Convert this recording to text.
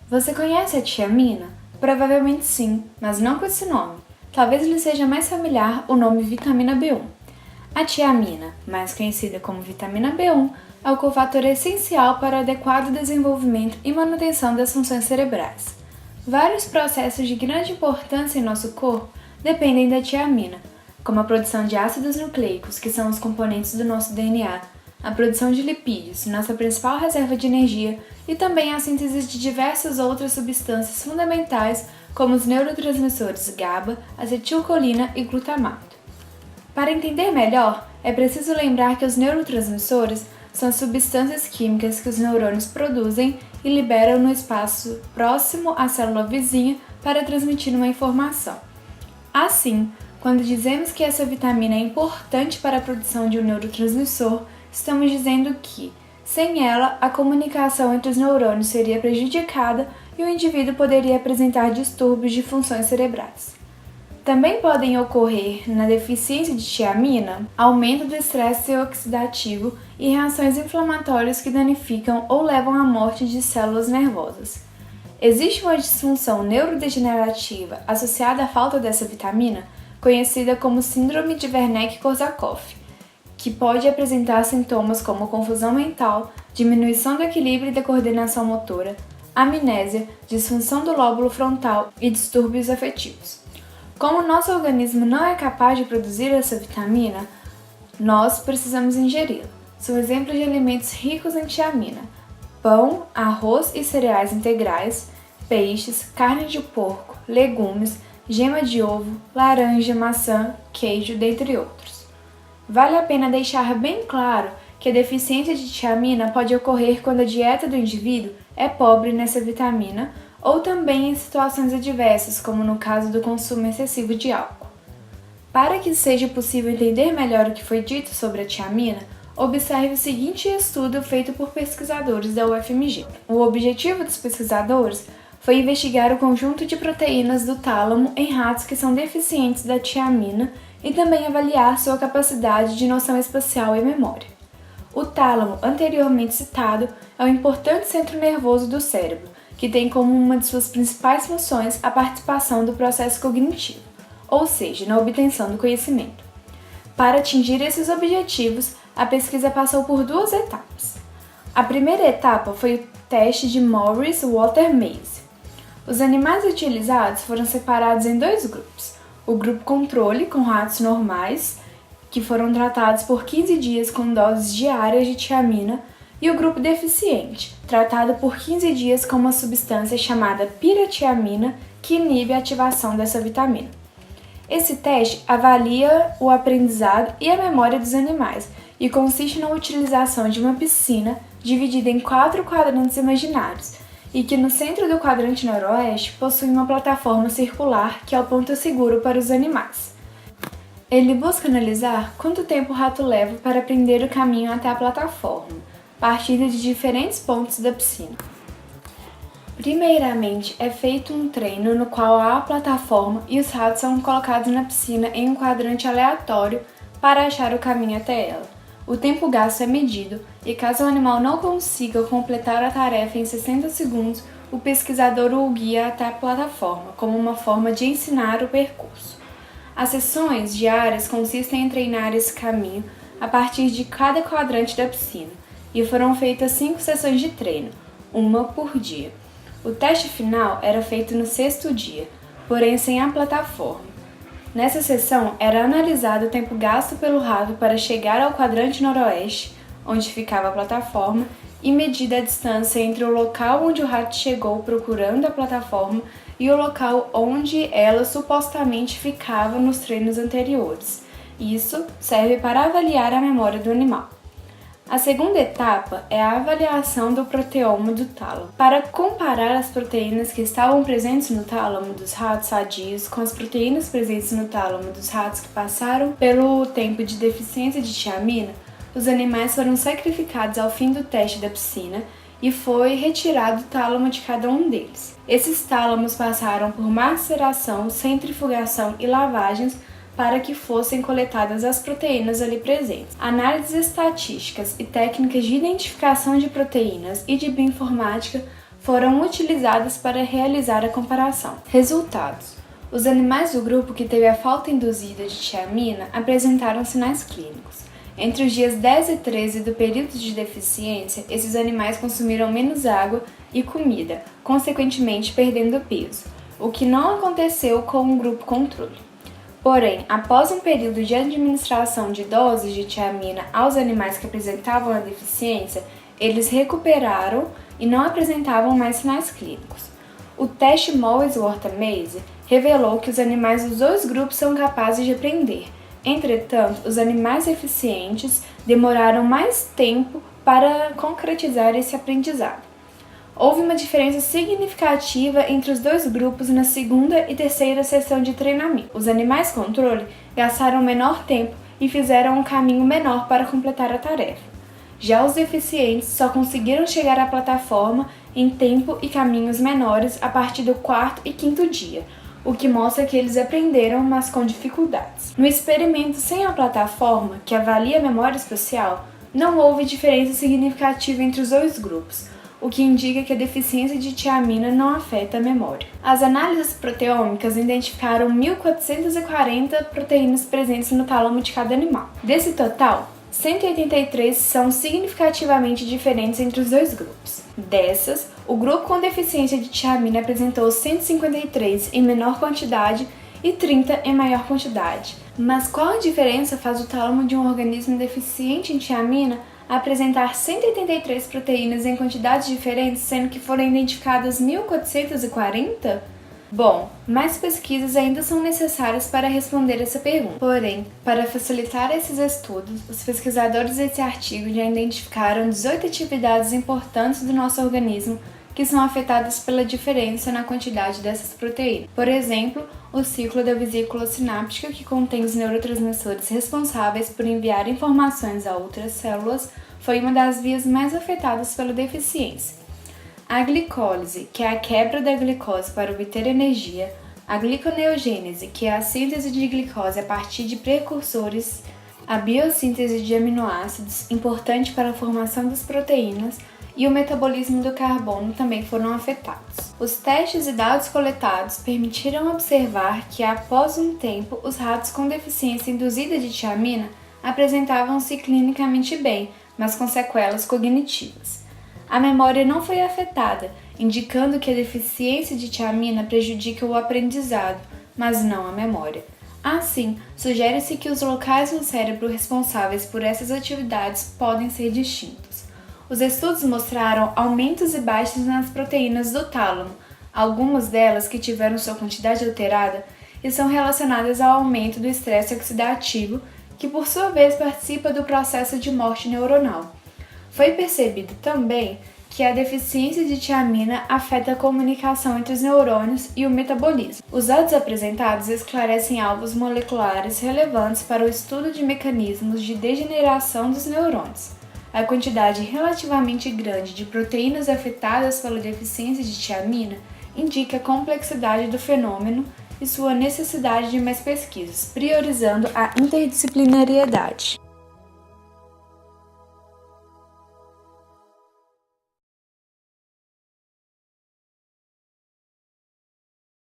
Você conhece a tiamina? Provavelmente sim, mas não com esse nome. Talvez lhe seja mais familiar o nome vitamina B1. A tiamina, mais conhecida como vitamina B1, é o cofator essencial para o adequado desenvolvimento e manutenção das funções cerebrais. Vários processos de grande importância em nosso corpo dependem da tiamina, como a produção de ácidos nucleicos, que são os componentes do nosso DNA, a produção de lipídios, nossa principal reserva de energia, e também a síntese de diversas outras substâncias fundamentais, como os neurotransmissores GABA, acetilcolina e glutamato. Para entender melhor, é preciso lembrar que os neurotransmissores são substâncias químicas que os neurônios produzem e liberam no espaço próximo à célula vizinha para transmitir uma informação. Assim, quando dizemos que essa vitamina é importante para a produção de um neurotransmissor, estamos dizendo que, sem ela, a comunicação entre os neurônios seria prejudicada e o indivíduo poderia apresentar distúrbios de funções cerebrais. Também podem ocorrer, na deficiência de tiamina, aumento do estresse oxidativo e reações inflamatórias que danificam ou levam à morte de células nervosas. Existe uma disfunção neurodegenerativa associada à falta dessa vitamina, conhecida como Síndrome de Wernicke-Korsakoff, que pode apresentar sintomas como confusão mental, diminuição do equilíbrio e da coordenação motora, amnésia, disfunção do lóbulo frontal e distúrbios afetivos. Como o nosso organismo não é capaz de produzir essa vitamina, nós precisamos ingeri-la. São exemplos de alimentos ricos em tiamina: pão, arroz e cereais integrais, peixes, carne de porco, legumes, gema de ovo, laranja, maçã, queijo, dentre outros. Vale a pena deixar bem claro que a deficiência de tiamina pode ocorrer quando a dieta do indivíduo é pobre nessa vitamina ou também em situações adversas, como no caso do consumo excessivo de álcool. Para que seja possível entender melhor o que foi dito sobre a tiamina, observe o seguinte estudo feito por pesquisadores da UFMG. O objetivo dos pesquisadores foi investigar o conjunto de proteínas do tálamo em ratos que são deficientes da tiamina e também avaliar sua capacidade de noção espacial e memória. O tálamo, anteriormente citado, é um importante centro nervoso do cérebro, que tem como uma de suas principais funções a participação do processo cognitivo, ou seja, na obtenção do conhecimento. Para atingir esses objetivos, a pesquisa passou por duas etapas. A primeira etapa foi o teste de Morris-Water Maze. Os animais utilizados foram separados em dois grupos. O grupo controle, com ratos normais, que foram tratados por 15 dias com doses diárias de tiamina, e o grupo deficiente, tratado por 15 dias com uma substância chamada piratiamina, que inibe a ativação dessa vitamina. Esse teste avalia o aprendizado e a memória dos animais e consiste na utilização de uma piscina dividida em 4 quadrantes imaginários, e que no centro do quadrante noroeste possui uma plataforma circular que é o ponto seguro para os animais. Ele busca analisar quanto tempo o rato leva para aprender o caminho até a plataforma, partindo de diferentes pontos da piscina. Primeiramente, é feito um treino no qual há a plataforma e os ratos são colocados na piscina em um quadrante aleatório para achar o caminho até ela. O tempo gasto é medido e, caso o animal não consiga completar a tarefa em 60 segundos, o pesquisador o guia até a plataforma, como uma forma de ensinar o percurso. As sessões diárias consistem em treinar esse caminho a partir de cada quadrante da piscina, e foram feitas 5 sessões de treino, uma por dia. O teste final era feito no 6º dia, porém sem a plataforma. Nessa sessão, era analisado o tempo gasto pelo rato para chegar ao quadrante noroeste, onde ficava a plataforma, e medida a distância entre o local onde o rato chegou procurando a plataforma e o local onde ela supostamente ficava nos treinos anteriores. Isso serve para avaliar a memória do animal. A segunda etapa é a avaliação do proteoma do tálamo. Para comparar as proteínas que estavam presentes no tálamo dos ratos sadios com as proteínas presentes no tálamo dos ratos que passaram pelo tempo de deficiência de tiamina, os animais foram sacrificados ao fim do teste da piscina e foi retirado o tálamo de cada um deles. Esses tálamos passaram por maceração, centrifugação e lavagens para que fossem coletadas as proteínas ali presentes. Análises estatísticas e técnicas de identificação de proteínas e de bioinformática foram utilizadas para realizar a comparação. Resultados: os animais do grupo que teve a falta induzida de tiamina apresentaram sinais clínicos. Entre os dias 10 e 13 do período de deficiência, esses animais consumiram menos água e comida, consequentemente perdendo peso, o que não aconteceu com o grupo controle. Porém, após um período de administração de doses de tiamina aos animais que apresentavam a deficiência, eles recuperaram e não apresentavam mais sinais clínicos. O teste Mollers-Worth-Maze revelou que os animais dos dois grupos são capazes de aprender. Entretanto, os animais eficientes demoraram mais tempo para concretizar esse aprendizado. Houve uma diferença significativa entre os dois grupos na segunda e terceira sessão de treinamento. Os animais controle gastaram menor tempo e fizeram um caminho menor para completar a tarefa. Já os deficientes só conseguiram chegar à plataforma em tempo e caminhos menores a partir do quarto e quinto dia, o que mostra que eles aprenderam, mas com dificuldades. No experimento sem a plataforma, que avalia a memória espacial, não houve diferença significativa entre os dois grupos, o que indica que a deficiência de tiamina não afeta a memória. As análises proteômicas identificaram 1.440 proteínas presentes no tálamo de cada animal. Desse total, 183 são significativamente diferentes entre os dois grupos. Dessas, o grupo com deficiência de tiamina apresentou 153 em menor quantidade e 30 em maior quantidade. Mas qual a diferença faz o tálamo de um organismo deficiente em tiamina apresentar 183 proteínas em quantidades diferentes, sendo que foram identificadas 1.440? Bom, mais pesquisas ainda são necessárias para responder essa pergunta. Porém, para facilitar esses estudos, os pesquisadores desse artigo já identificaram 18 atividades importantes do nosso organismo que são afetadas pela diferença na quantidade dessas proteínas. Por exemplo, o ciclo da vesícula sináptica, que contém os neurotransmissores responsáveis por enviar informações a outras células, foi uma das vias mais afetadas pela deficiência. A glicólise, que é a quebra da glicose para obter energia, a gliconeogênese, que é a síntese de glicose a partir de precursores, a biossíntese de aminoácidos, importante para a formação das proteínas, e o metabolismo do carbono também foram afetados. Os testes e dados coletados permitiram observar que, após um tempo, os ratos com deficiência induzida de tiamina apresentavam-se clinicamente bem, mas com sequelas cognitivas. A memória não foi afetada, indicando que a deficiência de tiamina prejudica o aprendizado, mas não a memória. Assim, sugere-se que os locais no cérebro responsáveis por essas atividades podem ser distintos. Os estudos mostraram aumentos e baixas nas proteínas do tálamo, algumas delas que tiveram sua quantidade alterada e são relacionadas ao aumento do estresse oxidativo, que por sua vez participa do processo de morte neuronal. Foi percebido também que a deficiência de tiamina afeta a comunicação entre os neurônios e o metabolismo. Os dados apresentados esclarecem alvos moleculares relevantes para o estudo de mecanismos de degeneração dos neurônios. A quantidade relativamente grande de proteínas afetadas pela deficiência de tiamina indica a complexidade do fenômeno e sua necessidade de mais pesquisas, priorizando a interdisciplinariedade.